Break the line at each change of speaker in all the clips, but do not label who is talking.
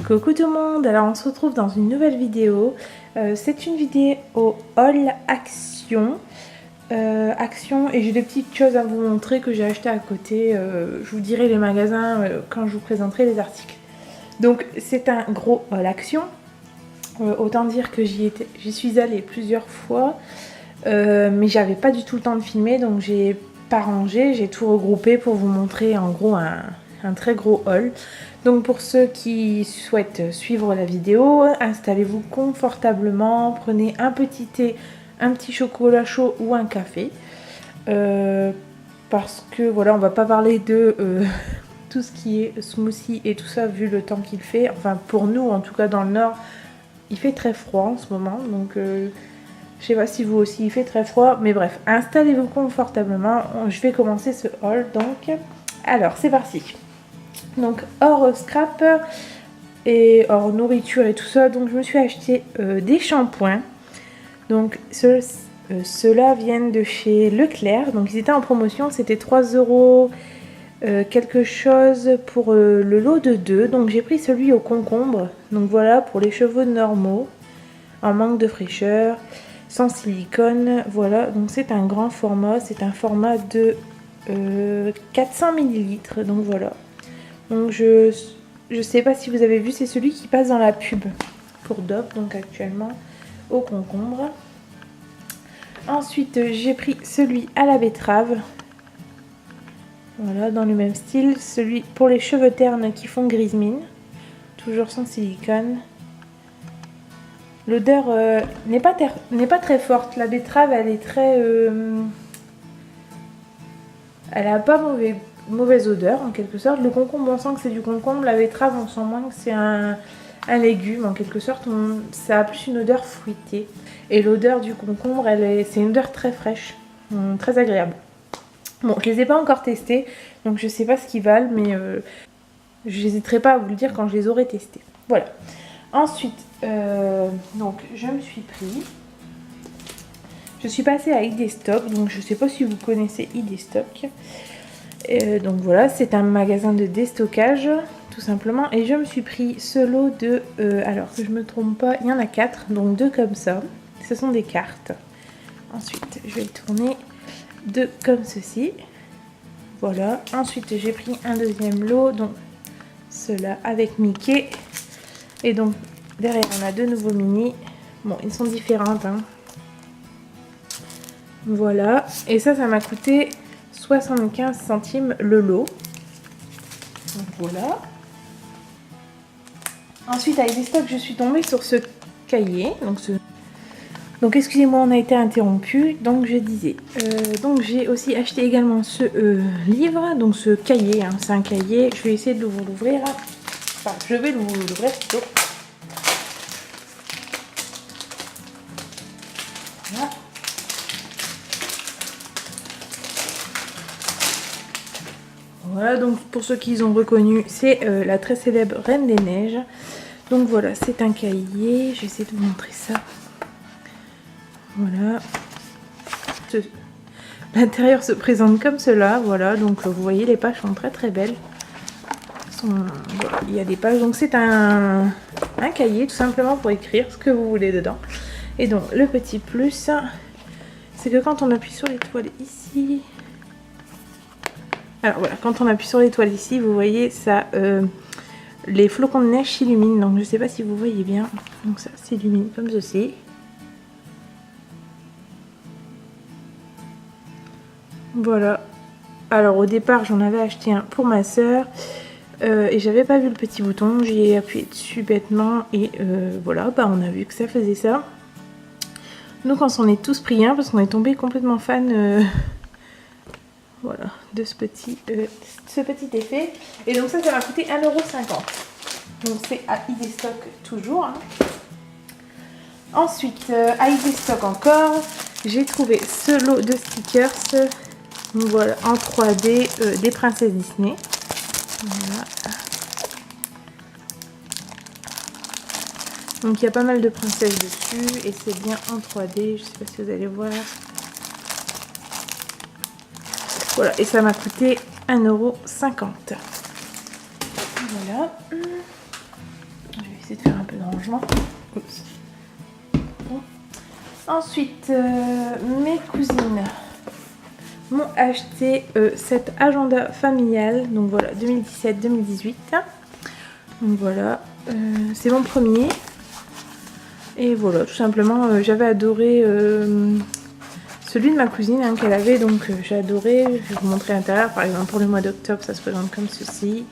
Coucou tout le monde, alors on se retrouve dans une nouvelle vidéo. C'est une vidéo haul action. Et j'ai des petites choses à vous montrer que j'ai acheté à côté. Je vous dirai les magasins quand je vous présenterai les articles. Donc c'est un gros haul action. Autant dire que j'y suis allée plusieurs fois. Mais j'avais pas du tout le temps de filmer, donc j'ai pas rangé, j'ai tout regroupé pour vous montrer en gros un très gros haul. Donc pour ceux qui souhaitent suivre la vidéo, installez-vous confortablement, prenez un petit thé, un petit chocolat chaud ou un café. Parce que voilà, on va pas parler de tout ce qui est smoothie et tout ça vu le temps qu'il fait. Enfin pour nous en tout cas dans le nord, il fait très froid en ce moment, donc je sais pas si vous aussi il fait très froid, mais bref, installez-vous confortablement. Je vais commencer ce haul donc. Alors c'est parti. Donc hors scrap et hors nourriture et tout ça, donc je me suis acheté des shampoings. Donc ceux-là viennent de chez Leclerc, donc ils étaient en promotion, c'était 3 € quelque chose pour le lot de 2. Donc j'ai pris celui au concombre, donc voilà pour les cheveux normaux, en manque de fraîcheur, sans silicone, voilà. Donc c'est un grand format, c'est un format de 400 ml, donc voilà. Donc je sais pas si vous avez vu, c'est celui qui passe dans la pub pour Dove, donc actuellement au concombre. Ensuite j'ai pris celui à la betterave, voilà, dans le même style, celui pour les cheveux ternes qui font grise mine, toujours sans silicone. L'odeur n'est pas très forte, la betterave elle est très elle a pas mauvaise odeur en quelque sorte. Le concombre on sent que c'est du concombre, la betterave on sent moins que c'est un légume en quelque sorte. Ça a plus une odeur fruitée. Et l'odeur du concombre c'est une odeur très fraîche, très agréable. Bon, je les ai pas encore testés, donc je sais pas ce qu'ils valent, mais j'hésiterai pas à vous le dire quand je les aurai testés. Voilà. Ensuite, donc je me suis pris... Je suis passée à ID Stock, donc je sais pas si vous connaissez ID Stock. Donc voilà, c'est un magasin de déstockage, tout simplement. Et je me suis pris ce lot de... alors que je me trompe pas, il y en a 4, donc 2 comme ça. Ce sont des cartes. Ensuite, je vais le tourner 2 comme ceci. Voilà. Ensuite, j'ai pris un deuxième lot, donc ceux-là avec Mickey. Et donc, derrière, on a 2 nouveaux mini. Bon, ils sont différents, hein. Voilà, et ça m'a coûté 75 centimes le lot. Donc voilà. Ensuite, avec des stocks, je suis tombée sur ce cahier. Donc excusez-moi, on a été interrompu. Donc je disais. Donc j'ai aussi acheté également ce livre, donc ce cahier. Hein, c'est un cahier. Je vais essayer de vous l'ouvrir. Enfin, je vais l'ouvrir plutôt. Voilà. Voilà, donc pour ceux qui ont reconnu, c'est la très célèbre Reine des Neiges. Donc voilà, c'est un cahier. Je vais essayer de vous montrer ça. Voilà. L'intérieur se présente comme cela. Voilà, donc vous voyez, les pages sont très très belles. Voilà, il y a des pages. Donc c'est un cahier tout simplement pour écrire ce que vous voulez dedans. Et donc le petit plus, c'est que quand on appuie sur l'étoile ici... Alors voilà, quand on appuie sur l'étoile ici, vous voyez ça, les flocons de neige s'illuminent. Donc je sais pas si vous voyez bien. Donc ça s'illumine comme ceci. Voilà. Alors au départ, j'en avais acheté un pour ma soeur. Et j'avais pas vu le petit bouton. J'ai appuyé dessus bêtement. Et voilà, bah on a vu que ça faisait ça. Donc on s'en est tous pris un parce qu'on est tombé complètement fan... voilà, de ce petit effet. Et donc ça m'a coûté 1,50 €. Donc c'est à ID Stock toujours. Hein. Ensuite, à ID Stock encore, j'ai trouvé ce lot de stickers. Voilà, en 3D des princesses Disney. Voilà. Donc il y a pas mal de princesses dessus et c'est bien en 3D. Je sais pas si vous allez voir. Voilà, et ça m'a coûté 1,50 €. Voilà. essayer de faire un peu de rangement. Oups. Bon. Ensuite, mes cousines m'ont acheté cet agenda familial. Donc voilà, 2017-2018. Donc voilà, c'est mon premier. Et voilà, tout simplement, j'avais adoré celui de ma cousine hein, qu'elle avait. Donc j'ai adoré. Je vais vous montrer l'intérieur. Par exemple, pour le mois d'octobre, ça se présente comme ceci.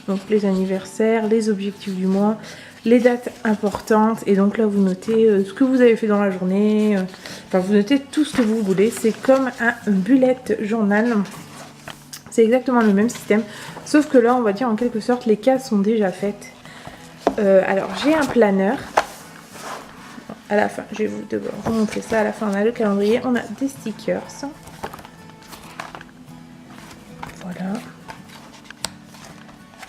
Donc les anniversaires, les objectifs du mois, les dates importantes. Et donc là, vous notez ce que vous avez fait dans la journée. Enfin, vous notez tout ce que vous voulez. C'est comme un bullet journal. C'est exactement le même système. Sauf que là, on va dire en quelque sorte, les cases sont déjà faites. Alors, j'ai un planeur. À la fin, je vais vous montrer ça. À la fin, on a le calendrier. On a des stickers. Voilà.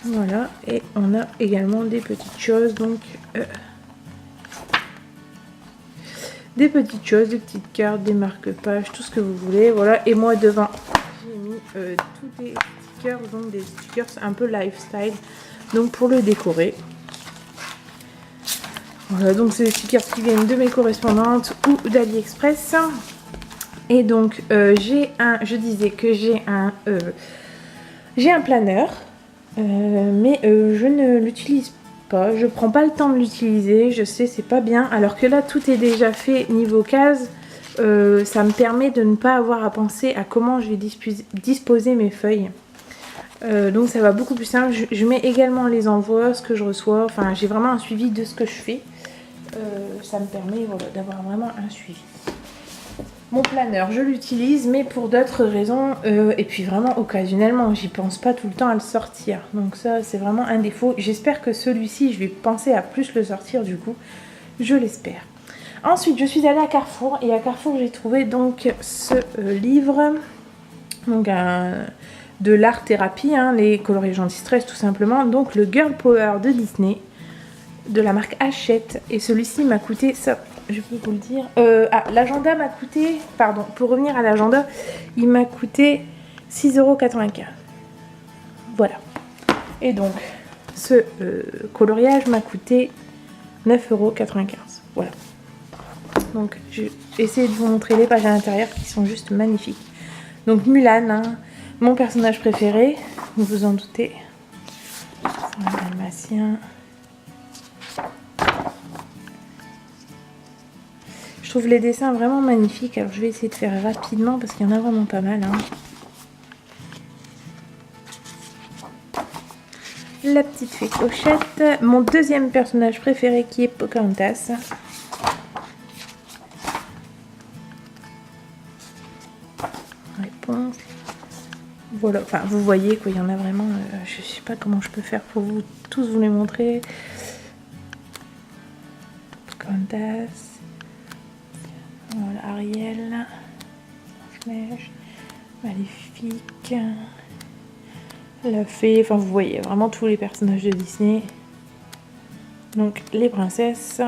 Voilà, et on a également des petites choses, donc des petites choses, des petites cartes, des marque-pages, tout ce que vous voulez. Voilà, et moi devant, j'ai mis tous des stickers, donc des stickers un peu lifestyle, donc pour le décorer. Voilà, donc c'est des stickers qui viennent de mes correspondantes ou d'AliExpress. Et donc je disais que j'ai un planeur. Mais je ne l'utilise pas, je prends pas le temps de l'utiliser, je sais c'est pas bien, alors que là tout est déjà fait niveau case, ça me permet de ne pas avoir à penser à comment je vais disposer mes feuilles. Donc ça va beaucoup plus simple, je mets également les envois, ce que je reçois, enfin j'ai vraiment un suivi de ce que je fais, ça me permet voilà, d'avoir vraiment un suivi. Mon planeur, je l'utilise, mais pour d'autres raisons, et puis vraiment occasionnellement, j'y pense pas tout le temps à le sortir. Donc ça, c'est vraiment un défaut. J'espère que celui-ci, je vais penser à plus le sortir du coup, je l'espère. Ensuite, je suis allée à Carrefour, et à Carrefour, j'ai trouvé donc ce livre, donc de l'art thérapie, hein, les coloriages anti-stress tout simplement, donc le Girl Power de Disney, de la marque Hachette, et celui-ci m'a coûté ça. Je peux vous le dire. L'agenda m'a coûté, pardon, pour revenir à l'agenda, il m'a coûté 6,95 €. Voilà. Et donc, ce coloriage m'a coûté 9,95 €. Voilà. Donc, je vais essayer de vous montrer les pages à l'intérieur qui sont juste magnifiques. Donc, Mulan, hein, mon personnage préféré, vous vous en doutez. C'est un dalmatien. Je trouve les dessins vraiment magnifiques. Alors je vais essayer de faire rapidement parce qu'il y en a vraiment pas mal. Hein. La petite fée Clochette. Mon deuxième personnage préféré qui est Pocahontas. Réponse. Voilà, enfin vous voyez quoi, il y en a vraiment. Je sais pas comment je peux faire pour vous tous vous les montrer. Pocahontas. Voilà, Ariel, Blanche-Neige, Maléfique, la fée, enfin vous voyez vraiment tous les personnages de Disney. Donc les princesses.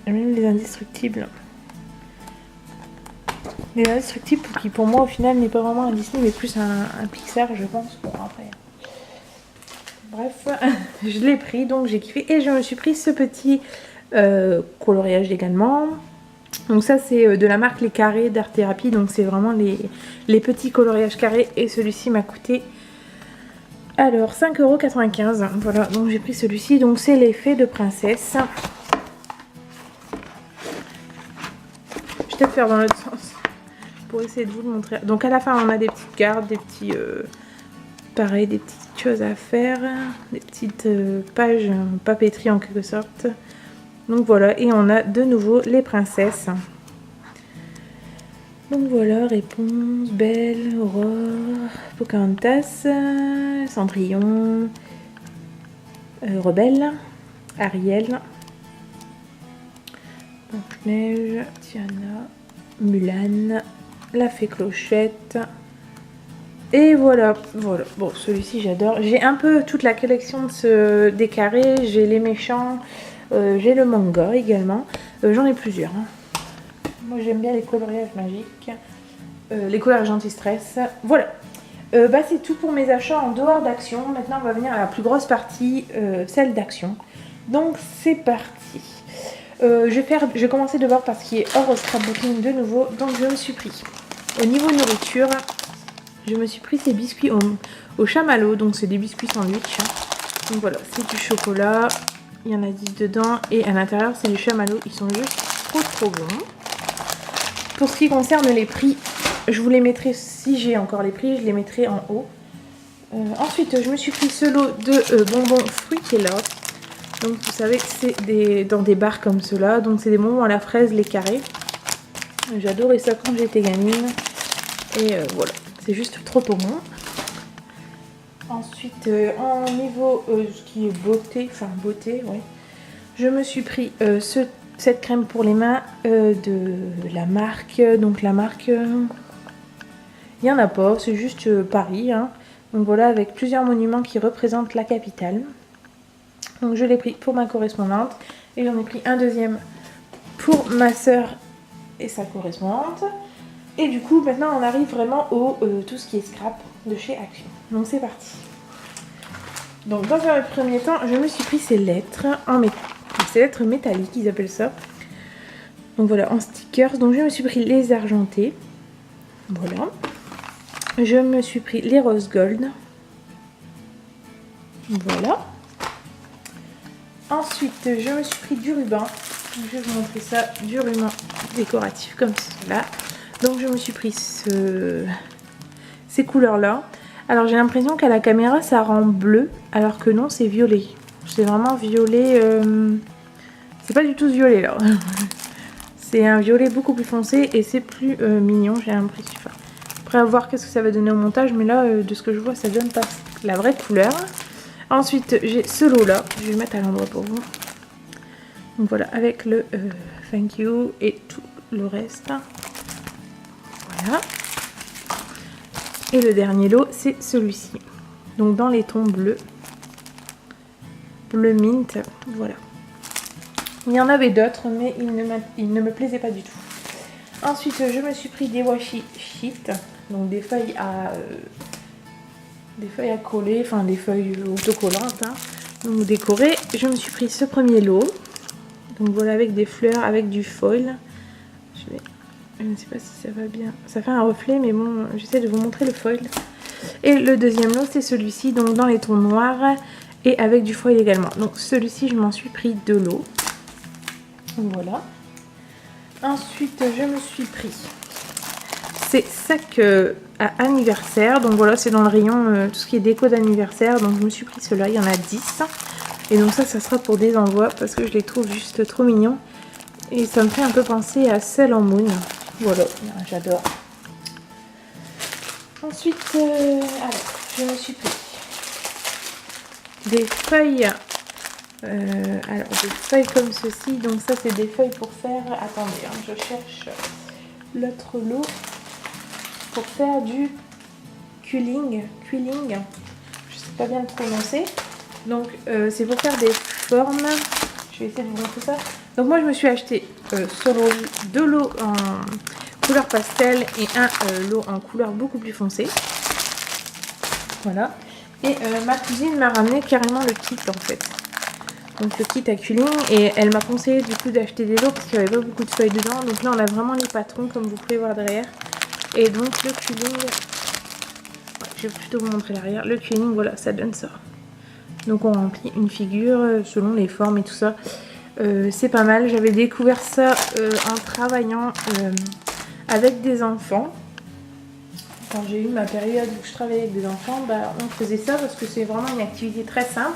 Et même les indestructibles. Les indestructibles qui pour moi au final n'est pas vraiment un Disney mais plus un Pixar je pense. Bon après. Bref, je l'ai pris, donc j'ai kiffé. Et je me suis pris ce petit coloriage également. Donc ça c'est de la marque Les Carrés d'Art Thérapie. Donc c'est vraiment les petits coloriages carrés. Et celui-ci m'a coûté alors 5,95 €. Voilà, donc j'ai pris celui-ci. Donc c'est l'effet de princesse. Je vais peut-être faire dans l'autre sens pour essayer de vous le montrer. Donc à la fin on a des petites cartes, des petits... pareil, des petites choses à faire, des petites pages papeterie en quelque sorte. Donc voilà, et on a de nouveau les princesses. Donc voilà, Réponse, Belle, Aurore, Pocahontas, Cendrillon, Rebelle, Ariel, Blanche-Neige, Tiana, Mulan, la fée Clochette. Et voilà, voilà. Bon, celui-ci j'adore. J'ai un peu toute la collection de des carrés. J'ai les méchants, j'ai le manga également. J'en ai plusieurs. Hein. Moi j'aime bien les coloriages magiques. les collages anti-stress. Voilà. C'est tout pour mes achats en dehors d'Action. Maintenant, on va venir à la plus grosse partie, celle d'Action. Donc, c'est parti. Je vais commencer de voir par ce qui est hors scrapbooking de nouveau. Donc, je me suis pris, au niveau nourriture, je me suis pris ces biscuits au chamallow. Donc, c'est des biscuits sandwich. Donc, voilà, c'est du chocolat. Il y en a 10 dedans. Et à l'intérieur, c'est les chamallows. Ils sont juste trop bons. Pour ce qui concerne les prix, je vous les mettrai, si j'ai encore les prix, je les mettrai en haut. Ensuite, je me suis pris ce lot de bonbons Fruity Love. Donc, vous savez, c'est dans des barres comme cela. Donc, c'est des bonbons à la fraise, les carrés. J'adorais ça quand j'étais gamine. Et voilà, c'est juste trop bon. Ensuite, en niveau ce qui est beauté, ouais, je me suis pris cette crème pour les mains de la marque. Donc, la marque... il n'y en a pas, c'est juste Paris. Hein. Donc voilà, avec plusieurs monuments qui représentent la capitale. Donc je l'ai pris pour ma correspondante. Et j'en ai pris un deuxième pour ma soeur et sa correspondante. Et du coup, maintenant on arrive vraiment au tout ce qui est scrap de chez Action. Donc c'est parti. Donc dans un premier temps, je me suis pris ces lettres ces lettres métalliques, ils appellent ça. Donc voilà, en stickers. Donc je me suis pris les argentés. Voilà. Je me suis pris les rose gold. Voilà. Ensuite, je me suis pris du ruban. Je vais vous montrer ça, du ruban décoratif comme cela. Donc, je me suis pris ces couleurs-là. Alors, j'ai l'impression qu'à la caméra, ça rend bleu, alors que non, c'est violet. C'est vraiment violet. C'est pas du tout ce violet là. C'est un violet beaucoup plus foncé et c'est plus mignon, j'ai l'impression. Après, à voir qu'est-ce que ça va donner au montage, mais là, de ce que je vois, ça donne pas la vraie couleur. Ensuite, j'ai ce lot-là, je vais le mettre à l'endroit pour vous. Donc voilà, avec le thank you et tout le reste. Voilà. Et le dernier lot, c'est celui-ci. Donc dans les tons bleus. Bleu mint, voilà. Il y en avait d'autres, mais ils ne me plaisaient pas du tout. Ensuite, je me suis pris des washi sheet, donc des feuilles à coller, enfin des feuilles autocollantes, hein, donc décorées. Je me suis pris ce premier lot, donc voilà, avec des fleurs, avec du foil. Je ne sais pas si ça va bien, ça fait un reflet, mais bon, j'essaie de vous montrer le foil. Et le deuxième lot, c'est celui-ci, donc dans les tons noirs et avec du foil également. Donc celui-ci, je m'en suis pris 2 lots. Voilà. Ensuite, je me suis pris ces sacs à anniversaire. Donc voilà, c'est dans le rayon tout ce qui est déco d'anniversaire. Donc je me suis pris ceux-là, il y en a 10. Et donc ça sera pour des envois parce que je les trouve juste trop mignons. Et ça me fait un peu penser à Sailor Moon. Voilà, j'adore. Ensuite, alors, je me suis pris des feuilles. Alors des feuilles comme ceci, donc ça c'est des feuilles pour faire, attendez, hein, je cherche l'autre lot, pour faire du quilling, je sais pas bien le prononcer, donc c'est pour faire des formes, je vais essayer de vous montrer ça. Donc moi je me suis acheté deux lots en couleur pastel et un lot en couleur beaucoup plus foncée, voilà, et ma cousine m'a ramené carrément le kit en fait. Donc le kit à quilling, et elle m'a conseillé du coup d'acheter des lots parce qu'il n'y avait pas beaucoup de feuilles dedans. Donc là on a vraiment les patrons comme vous pouvez voir derrière. Et donc le quilling, je vais plutôt vous montrer l'arrière. Le quilling, voilà, ça donne ça. Donc on remplit une figure selon les formes et tout ça. C'est pas mal, j'avais découvert ça en travaillant avec des enfants. Quand j'ai eu ma période où je travaillais avec des enfants, bah, on faisait ça parce que c'est vraiment une activité très simple.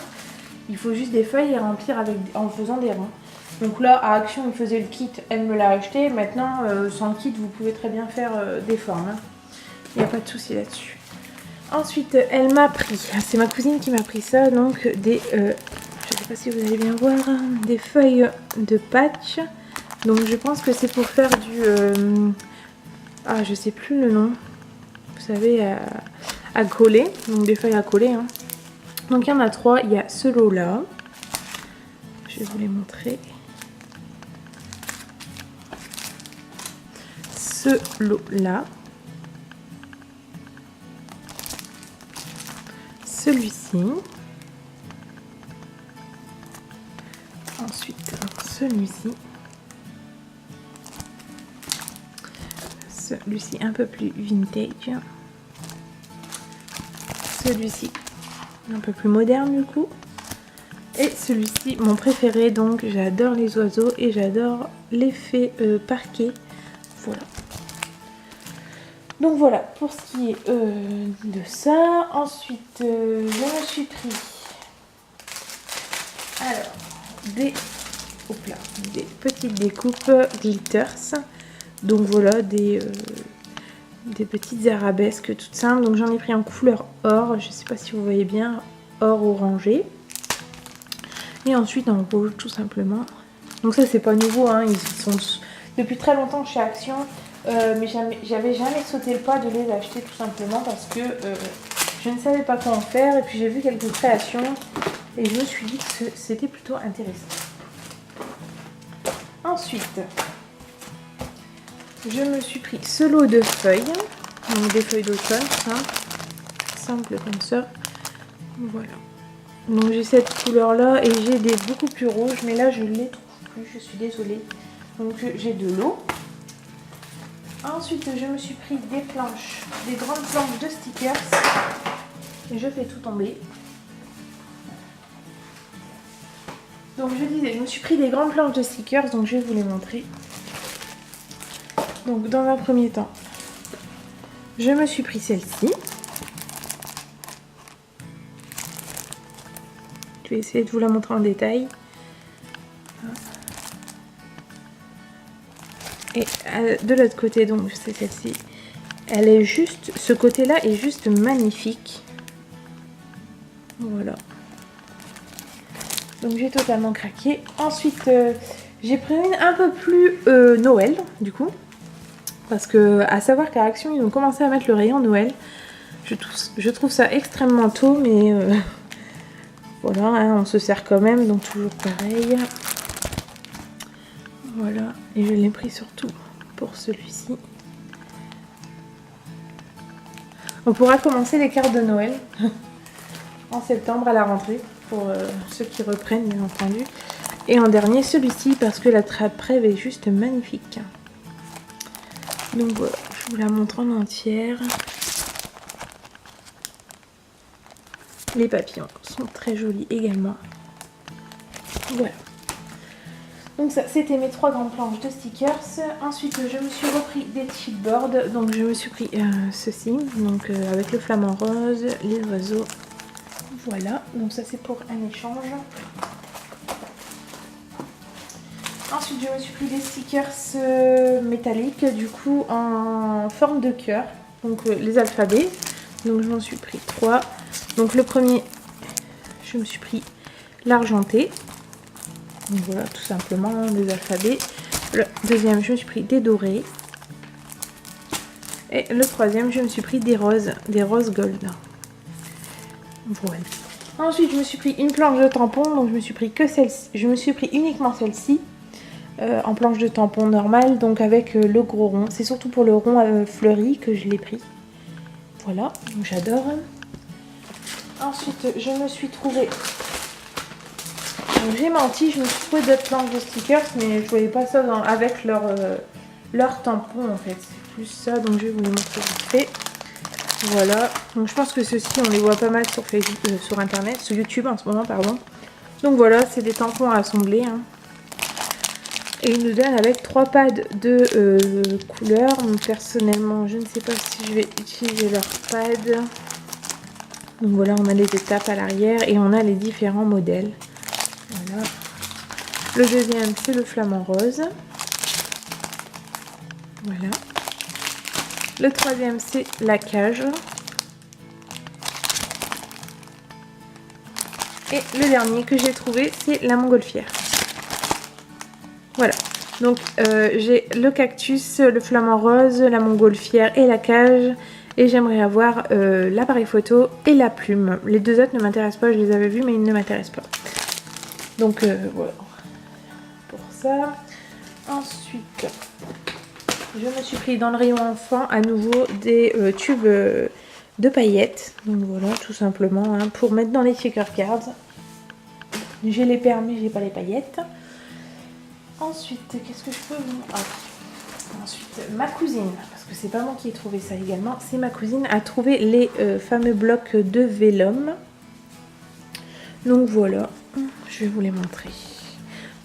Il faut juste des feuilles et remplir en faisant des ronds. Donc là, à Action, il faisait le kit, elle me l'a acheté. Maintenant, sans le kit, vous pouvez très bien faire des formes. Hein. Il n'y a pas de souci là-dessus. Ensuite, elle m'a pris, c'est ma cousine qui m'a pris ça, donc des, je ne sais pas si vous allez bien voir, des feuilles de patch. Donc je pense que c'est pour faire du, je sais plus le nom, vous savez, à coller, donc des feuilles à coller. Hein. Donc il y en a 3, il y a ce lot là, je vais vous les montrer, ce lot là, celui-ci. Ensuite, celui-ci. Celui-ci un peu plus vintage. Celui-ci un peu plus moderne du coup. Et celui-ci, mon préféré, donc j'adore les oiseaux et j'adore l'effet parquet. Voilà. Donc voilà pour ce qui est de ça. Ensuite, je me suis pris alors des petites découpes glitters. Donc voilà, des petites arabesques toutes simples. Donc j'en ai pris en couleur or, je sais pas si vous voyez bien, or orangé. Et ensuite en rouge tout simplement. Donc ça c'est pas nouveau, hein. Ils sont depuis très longtemps chez Action. Mais j'avais jamais sauté le pas de les acheter tout simplement parce que je ne savais pas quoi en faire. Et puis j'ai vu quelques créations et je me suis dit que c'était plutôt intéressant. Ensuite, je me suis pris ce lot de feuilles. Donc des feuilles d'automne, simple comme ça. Voilà. Donc j'ai cette couleur là et j'ai des beaucoup plus rouges. Mais là je ne les trouve plus, je suis désolée. Donc j'ai de l'eau. Ensuite, je me suis pris des planches, des grandes planches de stickers. Et je fais tout tomber. Donc je disais, je me suis pris des grandes planches de stickers, donc je vais vous les montrer. Donc dans un premier temps, je me suis pris celle-ci. Je vais essayer de vous la montrer en détail. Et de l'autre côté, donc c'est celle-ci. Elle est juste, ce côté-là est juste magnifique. Voilà. Donc j'ai totalement craqué. Ensuite, j'ai pris une un peu plus Noël, du coup. Parce que, à savoir qu'à Action, ils ont commencé à mettre le rayon Noël. Je trouve ça extrêmement tôt, mais voilà, hein, on se sert quand même, donc toujours pareil. Voilà, et je l'ai pris surtout pour celui-ci. On pourra commencer les cartes de Noël en septembre à la rentrée, pour ceux qui reprennent bien entendu. Et en dernier celui-ci parce que la trappe-rêve est juste magnifique. Donc voilà, je vous la montre en entière. Les papillons sont très jolis également. Voilà. Donc ça, c'était mes 3 grandes planches de stickers. Ensuite, je me suis repris des chipboards. Donc je me suis pris ceci, donc avec le flamant rose, les oiseaux. Voilà, donc ça c'est pour un échange. Ensuite, je me suis pris des stickers métalliques, du coup en forme de cœur. Donc les alphabets. Donc je m'en suis pris 3. Donc le premier, je me suis pris l'argenté. Donc voilà, tout simplement des alphabets. Le deuxième, je me suis pris des dorés. Et le troisième, je me suis pris des roses gold. Voilà. Ensuite, je me suis pris une planche de tampon. Donc je me suis pris que celle-ci. Je me suis pris uniquement celle-ci. En planche de tampon normale, donc avec le gros rond. C'est surtout pour le rond fleuri que je l'ai pris. Voilà, donc j'adore. Ensuite, je me suis trouvé... J'ai menti, je me suis trouvé d'autres planches de stickers, mais je voyais pas ça avec leur tampon en fait. C'est plus ça, donc je vais vous les montrer vite fait. Voilà, donc je pense que ceux-ci on les voit pas mal sur Facebook, sur internet, sur YouTube en ce moment, pardon. Donc voilà, c'est des tampons à assembler. Hein. Et ils nous donnent avec 3 pads de couleurs. Donc, personnellement, je ne sais pas si je vais utiliser leurs pads. Donc voilà, on a les étapes à l'arrière et on a les différents modèles. Voilà. Le deuxième, c'est le flamant rose. Voilà. Le troisième, c'est la cage. Et le dernier que j'ai trouvé, c'est la montgolfière. Voilà, donc j'ai le cactus, le flamant rose, la montgolfière et la cage. Et j'aimerais avoir l'appareil photo et la plume. Les deux autres ne m'intéressent pas, je les avais vus mais ils ne m'intéressent pas. Donc voilà, pour ça. Ensuite, je me suis pris dans le rayon enfant à nouveau des tubes de paillettes. Donc voilà, tout simplement, hein, pour mettre dans les sticker cards. J'ai les permis, j'ai pas les paillettes. Ensuite, qu'est-ce que je peux vous... Ensuite, ma cousine, parce que c'est pas moi qui ai trouvé ça également, c'est ma cousine a trouvé les fameux blocs de vélum. Donc voilà, je vais vous les montrer.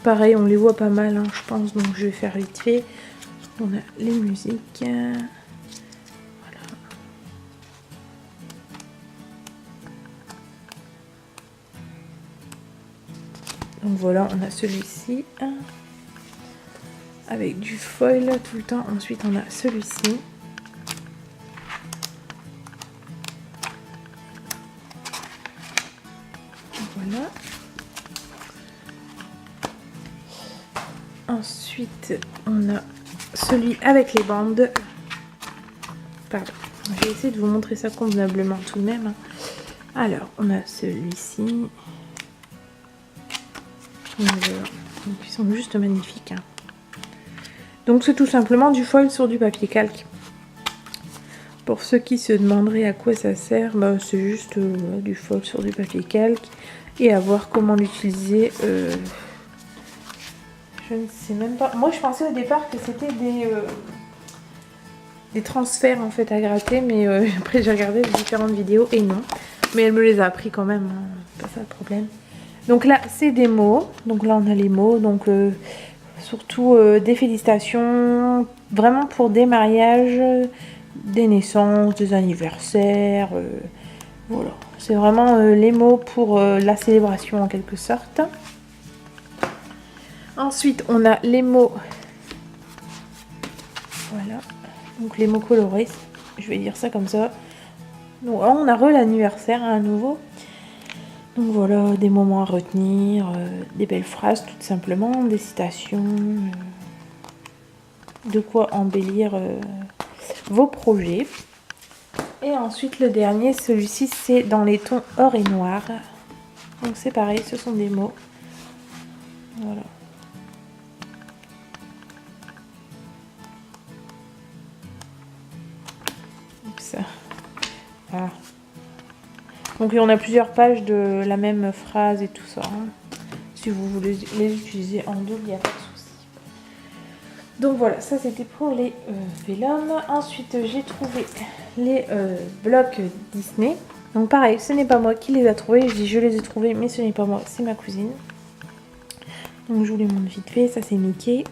Pareil, on les voit pas mal, hein, je pense, donc je vais faire vite fait. On a les musiques. Voilà. Donc voilà, on a celui-ci. Avec du foil tout le temps. Ensuite, on a celui-ci. Voilà. Ensuite, on a celui avec les bandes. Pardon. Je vais essayer de vous montrer ça convenablement tout de même. Alors, on a celui-ci. Donc, ils sont juste magnifiques. Hein. Donc, c'est tout simplement du foil sur du papier calque. Pour ceux qui se demanderaient à quoi ça sert, bah, c'est juste du foil sur du papier calque. Et à voir comment l'utiliser. Je ne sais même pas. Moi, je pensais au départ que c'était des transferts en fait à gratter. Mais après, j'ai regardé les différentes vidéos et non. Mais elle me les a appris quand même. Hein. Pas ça le problème. Donc là, c'est des mots. Donc là, on a les mots. Donc surtout des félicitations. Vraiment pour des mariages, des naissances, des anniversaires. Voilà. C'est vraiment les mots pour la célébration en quelque sorte. Ensuite, on a les mots. Voilà. Donc les mots colorés. Je vais dire ça comme ça. Donc on a l'anniversaire à nouveau. Donc voilà, des moments à retenir, des belles phrases tout simplement, des citations, de quoi embellir vos projets. Et ensuite le dernier, celui-ci c'est dans les tons or et noir. Donc c'est pareil, ce sont des mots. Voilà. Donc ça. Voilà. Donc on a plusieurs pages de la même phrase et tout ça. Hein. Si vous voulez les utiliser en double, il n'y a pas de souci. Donc voilà, ça c'était pour les vélum. Ensuite j'ai trouvé les blocs Disney. Donc pareil, ce n'est pas moi qui les a trouvés. Je dis je les ai trouvés, mais ce n'est pas moi, c'est ma cousine. Donc je vous les montre vite fait. Ça c'est Mickey.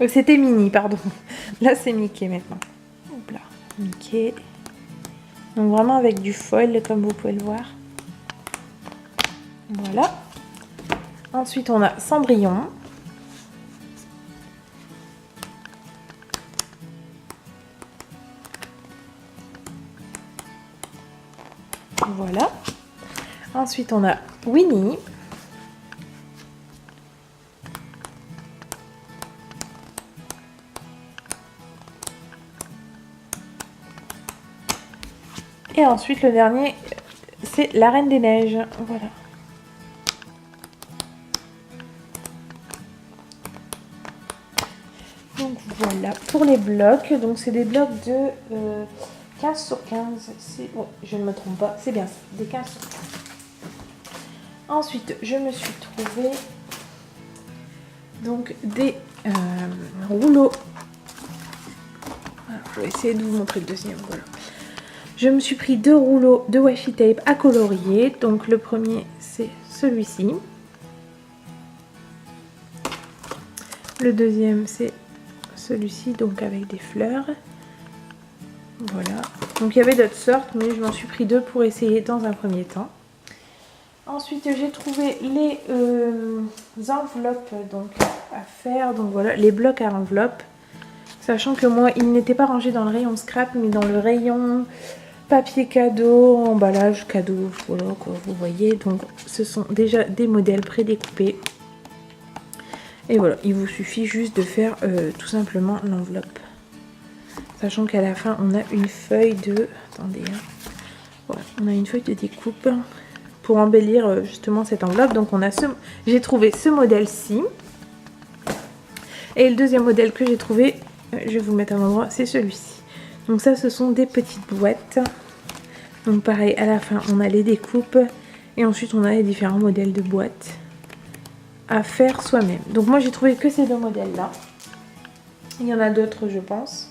C'était Minnie, pardon. Là, c'est Mickey maintenant. Hop là, Mickey. Donc vraiment avec du foil, comme vous pouvez le voir. Voilà. Ensuite, on a Cendrillon. Voilà. Ensuite, on a Winnie. Et ensuite, le dernier, c'est la Reine des Neiges. Voilà. Donc voilà pour les blocs. Donc c'est des blocs de 15 sur 15. Oh, je ne me trompe pas, c'est bien ça, des 15 sur 15. Ensuite, je me suis trouvé donc des rouleaux. Alors, je vais essayer de vous montrer le deuxième. Voilà. Je me suis pris 2 rouleaux de washi tape à colorier. Donc le premier c'est celui-ci. Le deuxième c'est celui-ci, donc avec des fleurs. Voilà. Donc il y avait d'autres sortes, mais je m'en suis pris 2 pour essayer dans un premier temps. Ensuite j'ai trouvé les enveloppes donc à faire. Donc voilà, les blocs à enveloppes. Sachant que moi, ils n'étaient pas rangés dans le rayon scrap, mais dans le rayon papier cadeau, emballage cadeau, voilà quoi, vous voyez. Donc ce sont déjà des modèles prédécoupés. Et voilà, il vous suffit juste de faire tout simplement l'enveloppe. Sachant qu'à la fin, on a une feuille de... Attendez, hein. Voilà, on a une feuille de découpe pour embellir justement cette enveloppe. Donc on a ce... J'ai trouvé ce modèle-ci. Et le deuxième modèle que j'ai trouvé, je vais vous le mettre à l'endroit, c'est celui-ci. Donc ça, ce sont des petites boîtes. Donc pareil, à la fin, on a les découpes. Et ensuite, on a les différents modèles de boîtes à faire soi-même. Donc moi, j'ai trouvé que ces deux modèles-là. Il y en a d'autres, je pense.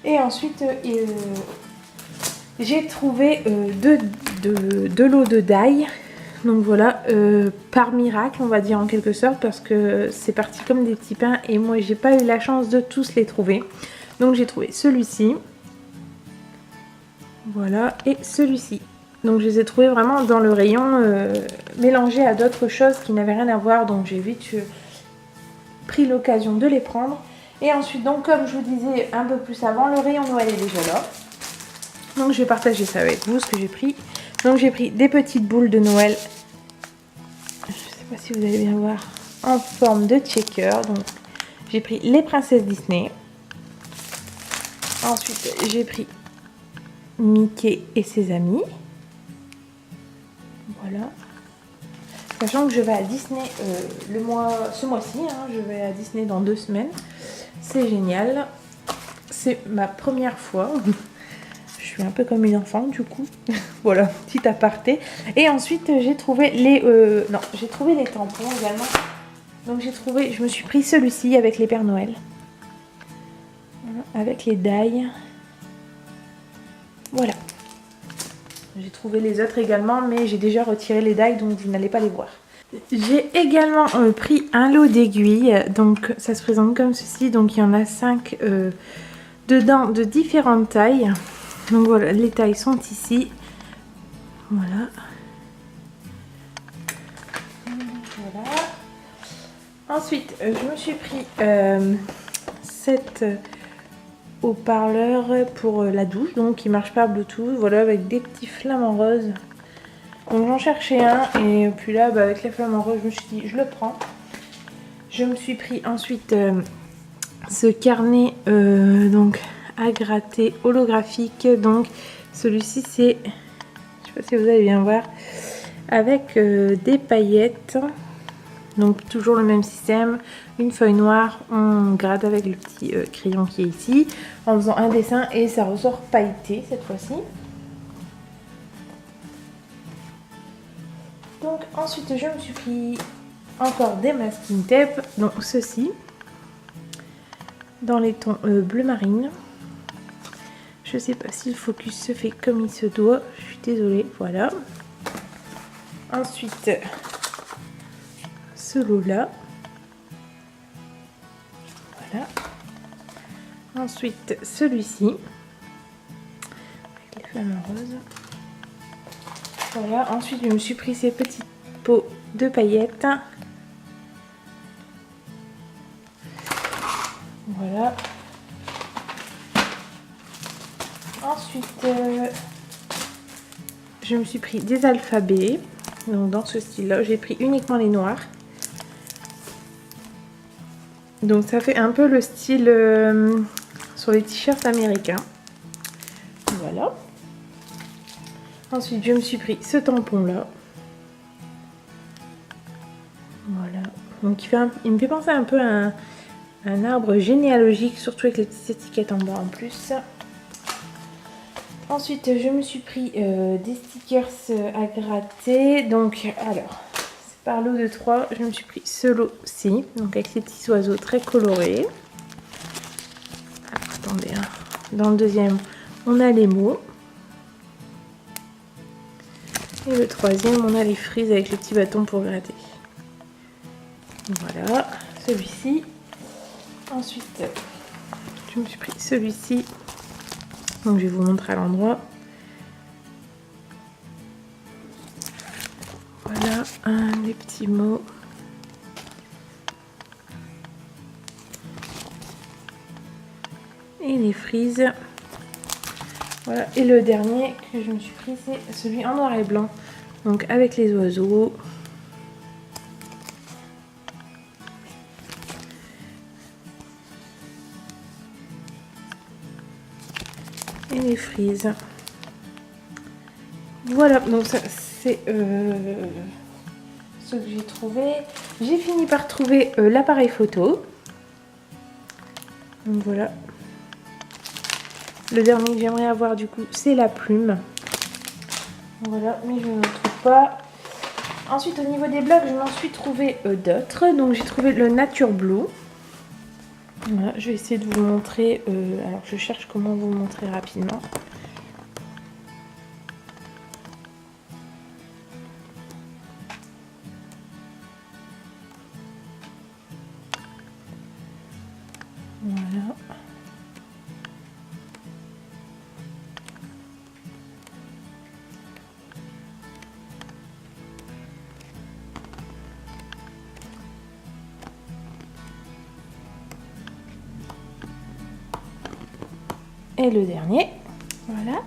Et ensuite, j'ai trouvé deux lots de die. Donc voilà, par miracle, on va dire en quelque sorte, parce que c'est parti comme des petits pains. Et moi, j'ai pas eu la chance de tous les trouver. Donc j'ai trouvé celui-ci. Voilà, et celui-ci. Donc je les ai trouvés vraiment dans le rayon mélangés à d'autres choses qui n'avaient rien à voir. Donc j'ai vite pris l'occasion de les prendre. Et ensuite, donc comme je vous disais un peu plus avant, le rayon Noël est déjà là. Donc je vais partager ça avec vous, ce que j'ai pris. Donc j'ai pris des petites boules de Noël. Je ne sais pas si vous allez bien voir. En forme de checker. Donc j'ai pris les princesses Disney. Ensuite j'ai pris Mickey et ses amis. Voilà. Sachant que je vais à Disney ce mois-ci, hein, je vais à Disney dans 2 semaines. C'est génial. C'est ma première fois. Je suis un peu comme une enfant du coup. Voilà, petit aparté. Et ensuite j'ai trouvé j'ai trouvé les tampons également. Donc je me suis pris celui-ci avec les Pères Noël. Voilà, avec les die. Voilà. J'ai trouvé les autres également, mais j'ai déjà retiré les die, donc vous n'allez pas les voir. J'ai également pris un lot d'aiguilles, donc ça se présente comme ceci. Donc il y en a 5 dedans de différentes tailles. Donc voilà, les tailles sont ici. Voilà. Voilà. Ensuite, je me suis pris cette haut-parleur pour la douche, donc qui marche par Bluetooth, voilà, avec des petits flamants roses. Donc j'en cherchais un et puis là avec les flamants roses je me suis dit je le prends. Je me suis pris ensuite ce carnet donc à gratter holographique. Donc celui-ci c'est, je sais pas si vous allez bien voir, avec des paillettes. Donc toujours le même système, une feuille noire, on gratte avec le petit crayon qui est ici, en faisant un dessin et ça ressort pailleté cette fois-ci. Donc ensuite je me suis pris encore des masking tape, donc ceci, dans les tons bleu marine. Je sais pas si le focus se fait comme il se doit, je suis désolée, voilà. Ensuite, ce lot là. Voilà. Ensuite, celui-ci. Avec les flamants roses. Voilà. Ensuite, je me suis pris ces petites pots de paillettes. Voilà. Ensuite, je me suis pris des alphabets. Donc dans ce style-là, j'ai pris uniquement les noirs. Donc ça fait un peu le style sur les t-shirts américains. Voilà. Ensuite, je me suis pris ce tampon-là. Voilà. Donc il me fait penser un peu à un arbre généalogique, surtout avec les petites étiquettes en bas en plus. Ensuite, je me suis pris des stickers à gratter. Donc, alors, c'est par lot de 3. Je me suis pris ce lot-ci. Donc, avec ces petits oiseaux très colorés. Attendez, hein. Dans le deuxième, on a les mots. Et le troisième, on a les frises avec les petits bâtons pour gratter. Voilà, celui-ci. Ensuite, je me suis pris celui-ci. Donc je vais vous montrer à l'endroit. Voilà, les petits mots. Et les frises. Voilà, et le dernier que je me suis pris, c'est celui en noir et blanc. Donc avec les oiseaux. Et les frises. Voilà, donc ça c'est ce que j'ai trouvé. J'ai fini par trouver l'appareil photo. Donc voilà. Le dernier que j'aimerais avoir du coup, c'est la plume. Voilà, mais je ne le trouve pas. Ensuite, au niveau des blocs, je m'en suis trouvé d'autres. Donc j'ai trouvé le Nature Blue. Voilà, je vais essayer de vous montrer. Alors je cherche comment vous montrer rapidement. Voilà. Et le dernier, voilà.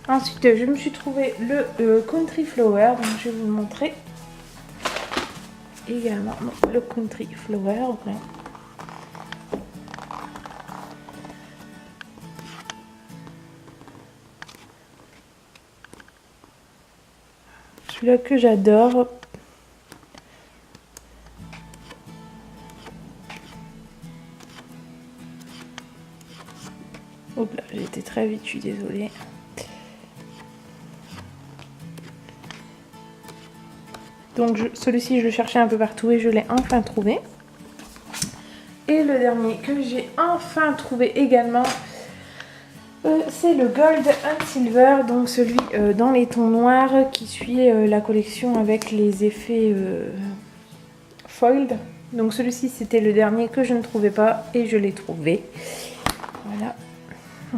Ensuite, je me suis trouvé le Country Flower, donc je vais vous le montrer également. Donc, le Country Flower, voilà. Celui-là que j'adore. Hop là, j'ai été très vite, je suis désolée. Donc celui-ci, je le cherchais un peu partout et je l'ai enfin trouvé. Et le dernier que j'ai enfin trouvé également, c'est le Gold and Silver, donc celui dans les tons noirs qui suit la collection avec les effets foiled. Donc celui-ci, c'était le dernier que je ne trouvais pas et je l'ai trouvé. Voilà.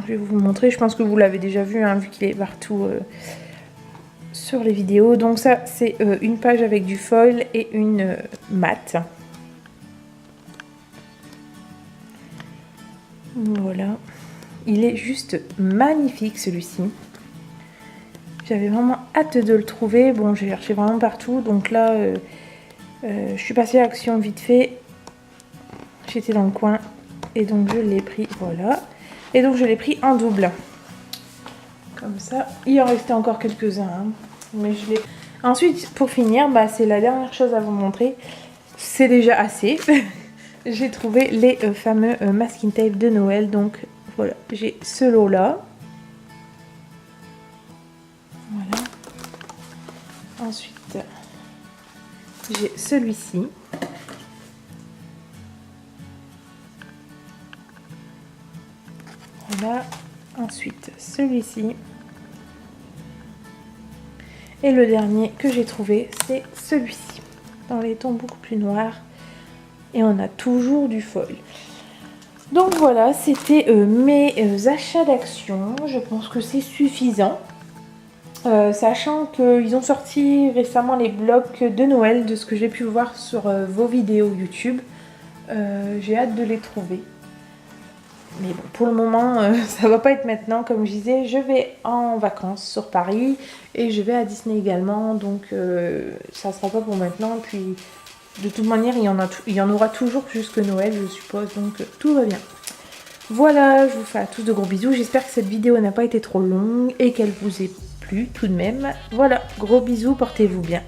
Je vais vous le montrer, je pense que vous l'avez déjà vu, hein, vu qu'il est partout sur les vidéos. Donc ça, c'est une page avec du foil et une matte. Voilà. Il est juste magnifique celui-ci. J'avais vraiment hâte de le trouver. Bon, j'ai cherché vraiment partout. Donc là, je suis passée à l'action vite fait. J'étais dans le coin. Et donc je l'ai pris, voilà. Et donc je l'ai pris en double. Comme ça. Il en restait encore quelques-uns. Hein. Mais je l'ai... Ensuite, pour finir, bah, c'est la dernière chose à vous montrer. C'est déjà assez. J'ai trouvé les fameux masking tape de Noël. Donc voilà, j'ai ce lot-là. Voilà. Ensuite, j'ai celui-ci. Voilà. Ensuite, celui-ci. Et le dernier que j'ai trouvé, c'est celui-ci. Dans les tons beaucoup plus noirs. Et on a toujours du foil. Donc voilà, c'était mes achats d'Action. Je pense que c'est suffisant. Sachant qu'ils ont sorti récemment les blocs de Noël, de ce que j'ai pu voir sur vos vidéos YouTube. J'ai hâte de les trouver. Mais bon, pour le moment, ça va pas être maintenant. Comme je disais, je vais en vacances sur Paris et je vais à Disney également. Donc ça sera pas pour maintenant. Puis de toute manière, il y en aura toujours jusque Noël, je suppose. Donc tout va bien. Voilà, je vous fais à tous de gros bisous. J'espère que cette vidéo n'a pas été trop longue et qu'elle vous ait plu tout de même. Voilà, gros bisous, portez-vous bien.